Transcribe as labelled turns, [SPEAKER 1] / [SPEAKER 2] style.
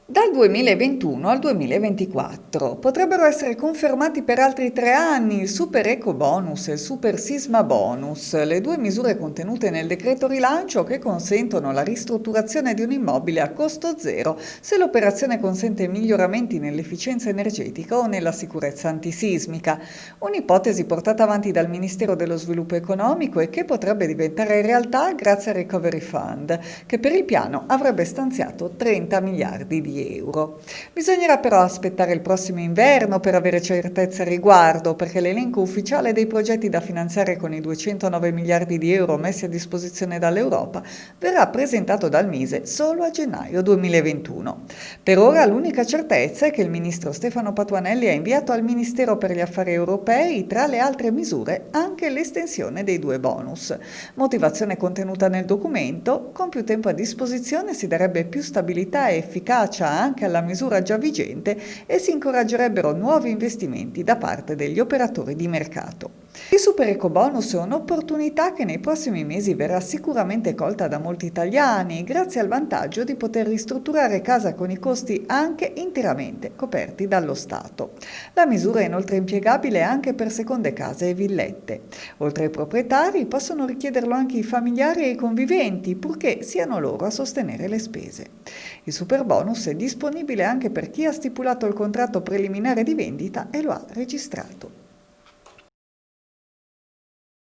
[SPEAKER 1] Dal 2021 al 2024 potrebbero essere confermati per altri 3 anni il Super Eco Bonus e il Super Sisma Bonus, le due misure contenute nel decreto rilancio che consentono la ristrutturazione di un immobile a costo zero se l'operazione consente miglioramenti nell'efficienza energetica o nella sicurezza antisismica. Un'ipotesi portata avanti dal Ministero dello Sviluppo Economico e che potrebbe diventare realtà grazie al Recovery Fund, che per il piano avrebbe stanziato 30 miliardi di euro. Bisognerà però aspettare il prossimo inverno per avere certezza al riguardo, perché l'elenco ufficiale dei progetti da finanziare con i 209 miliardi di euro messi a disposizione dall'Europa verrà presentato dal Mise solo a gennaio 2021. Per ora l'unica certezza è che il ministro Stefano Patuanelli ha inviato al Ministero per gli Affari Europei, tra le altre misure, anche l'estensione dei due bonus. Motivazione contenuta nel documento: con più tempo a disposizione si darebbe più stabilità e efficacia anche alla misura già vigente e si incoraggerebbero nuovi investimenti da parte degli operatori di mercato. Il Super Ecobonus è un'opportunità che nei prossimi mesi verrà sicuramente colta da molti italiani, grazie al vantaggio di poter ristrutturare casa con i costi anche interamente coperti dallo Stato. La misura è inoltre impiegabile anche per seconde case e villette. Oltre ai proprietari, possono richiederlo anche i familiari e i conviventi, purché siano loro a sostenere le spese. Il Superbonus è disponibile anche per chi ha stipulato il contratto preliminare di vendita e lo ha registrato.